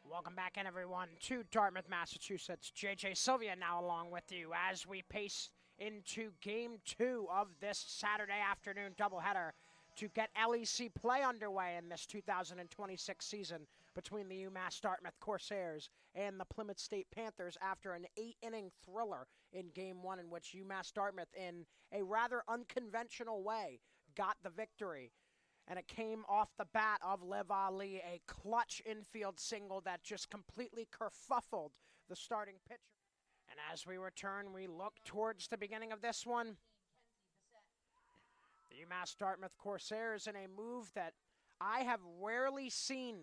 Welcome back in, everyone, to Dartmouth, Massachusetts. JJ Sylvia now along with you as we pace into Game 2 of this Saturday afternoon doubleheader to get LEC play underway in this 2026 season between the UMass Dartmouth Corsairs and the Plymouth State Panthers after an 8-inning thriller in Game 1 in which UMass Dartmouth, in a rather unconventional way, got the victory. And it came off the bat of Liv Ali, a clutch infield single that just completely kerfuffled the starting pitcher. And as we return, we look towards the beginning of this one. The UMass Dartmouth Corsairs in a move that I have rarely seen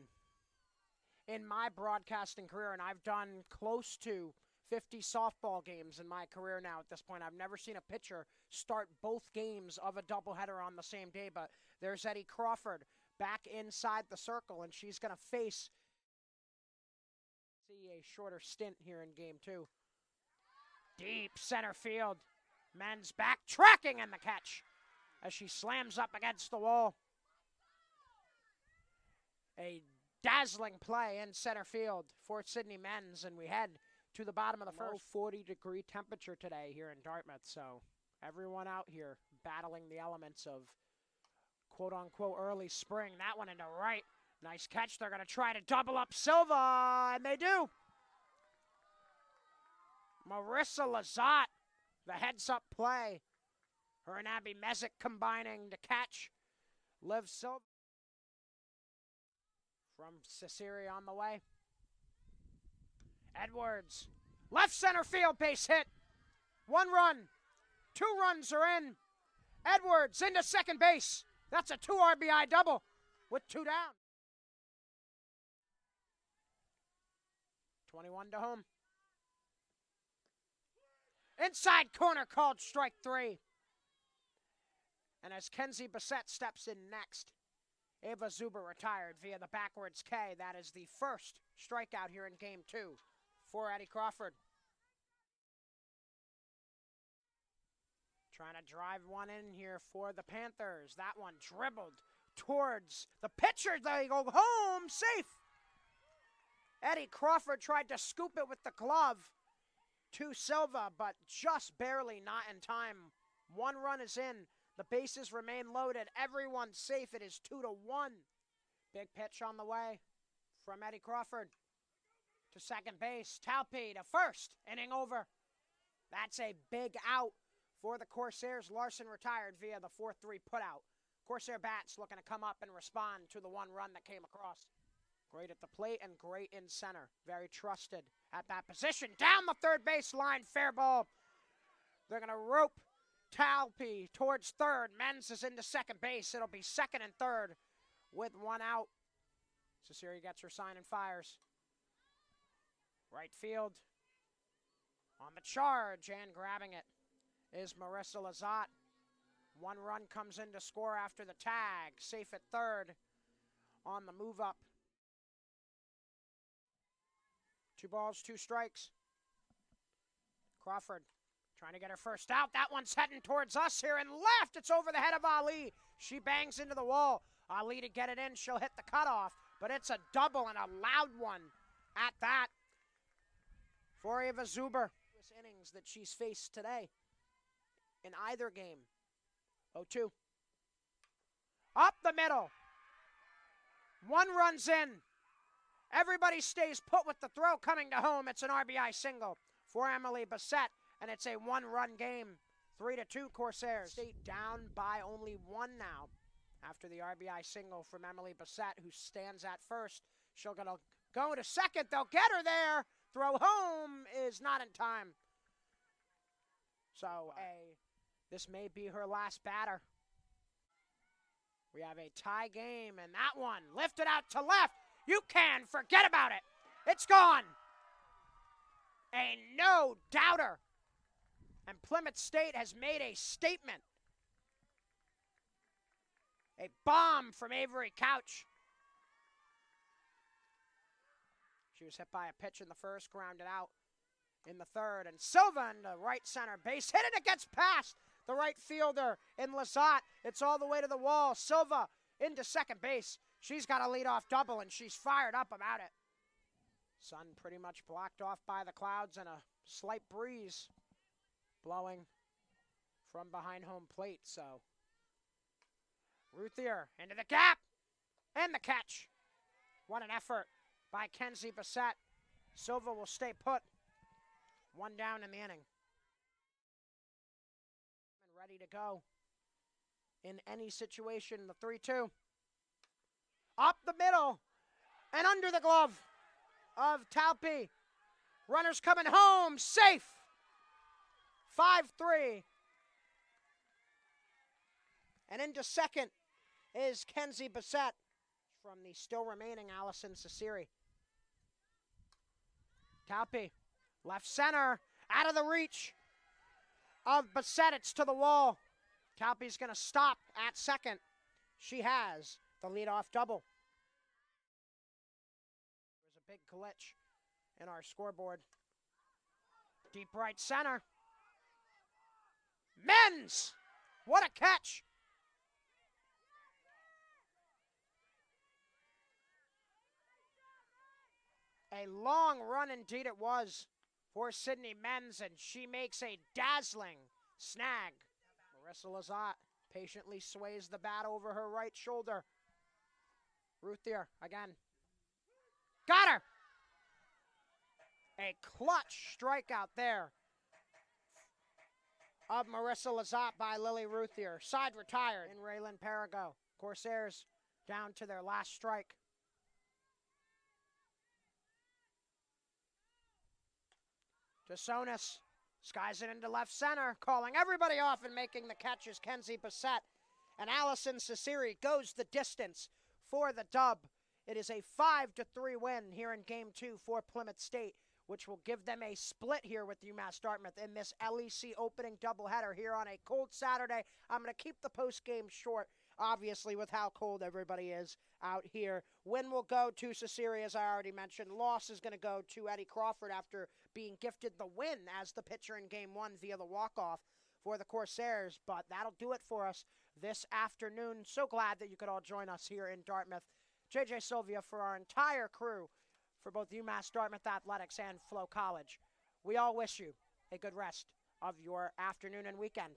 in my broadcasting career, and I've done close to 50 softball games in my career now at this point. I've never seen a pitcher start both games of a doubleheader on the same day, but there's Eddie Crawford back inside the circle, and she's going to face a shorter stint here in Game 2. Deep center field. Men's back tracking and the catch as she slams up against the wall. A dazzling play in center field for Sydney Men's, and we head to the bottom of the first. 40-degree temperature today here in Dartmouth, so everyone out here battling the elements of quote-unquote early spring. That one into right. Nice catch. They're going to try to double up Silva, and they do. Marissa Lazat, the heads-up play. Her and Abby Mezek combining to catch Liv Silva. From Cecilia on the way. Edwards, left center field, base hit. 1 run, 2 runs are in. Edwards into second base. That's a 2 RBI double with 2 down. 21 to home. Inside corner called strike 3. And as Kenzie Bissett steps in next, Ava Zuber retired via the backwards K. That is the first strikeout here in Game 2 for Eddie Crawford. Trying to drive one in here for the Panthers. That one dribbled towards the pitcher. They go home safe. Eddie Crawford tried to scoop it with the glove to Silva, but just barely, not in time. 1 run is in. The bases remain loaded. Everyone's safe. It is 2-1. Big pitch on the way from Eddie Crawford to second base. Talpe to first. Inning over. That's a big out for the Corsairs. Larson retired via the 4-3 putout. Corsair bats looking to come up and respond to the 1 run that came across. Great at the plate and great in center. Very trusted at that position. Down the third base line. Fair ball. They're going to rope Talpe towards third. Menz is into second base. It'll be second and third with 1 out. Cecilia gets her sign and fires. Right field on the charge, and grabbing it is Marissa Lazat. 1 run comes in to score after the tag. Safe at third on the move up. 2 balls, 2 strikes. Crawford trying to get her first out. That one's heading towards us here and left. It's over the head of Ali. She bangs into the wall. Ali to get it in. She'll hit the cutoff, but it's a double and a loud one at that for Ava Zuber. Innings that she's faced today in either game. 0-2. Up the middle. 1 run's in. Everybody stays put with the throw coming to home. It's an RBI single for Emily Bissett, and it's a 1-run game. 3-2 Corsairs. State down by only 1 now after the RBI single from Emily Bissett, who stands at first. She'll go to second. They'll get her there. Throw home is not in time. So this may be her last batter. We have a tie game, and that one lifted out to left. You can forget about it. It's gone. A no-doubter. And Plymouth State has made a statement. A bomb from Avery Couch. She was hit by a pitch in the first, grounded out in the third. And Silva in the right center base. Hit it, it gets past the right fielder in Lazat. It's all the way to the wall. Silva into second base. She's got a leadoff double, and she's fired up about it. Sun pretty much blocked off by the clouds and a slight breeze blowing from behind home plate. So Ruthier into the gap and the catch. What an effort by Kenzie Bissett. Silva will stay put. One down in the inning. Ready to go in any situation. The 3-2. Up the middle and under the glove of Talpe. Runners coming home, safe. 5-3. And into second is Kenzie Bissett from the still remaining Allison Cesiri. Talpe, left center, out of the reach of Bissett. It's to the wall. Talpe's going to stop at second. She has the leadoff double. There's a big glitch in our scoreboard. Deep right center. Men's! What a catch! A long run indeed it was for Sydney Menz, and she makes a dazzling snag. Marissa Lazat patiently sways the bat over her right shoulder. Ruthier again. Got her! A clutch strikeout there of Marissa Lazat by Lily Ruthier. Side retired in Raylan Perigo. Corsairs down to their last strike. DeSonis skies it into left center, calling everybody off and making the catches. Kenzie Bissett and Allison Cesiri goes the distance for the dub. It is a 5-3 win here in Game 2 for Plymouth State, which will give them a split here with UMass Dartmouth in this LEC opening doubleheader here on a cold Saturday. I'm going to keep the postgame short, obviously, with how cold everybody is out here. Win will go to Cesiri, as I already mentioned. Loss is going to go to Eddie Crawford after being gifted the win as the pitcher in Game 1 via the walk-off for the Corsairs. But that'll do it for us this afternoon. So glad that you could all join us here in Dartmouth. JJ Sylvia for our entire crew for both UMass Dartmouth Athletics and Flow College. We all wish you a good rest of your afternoon and weekend.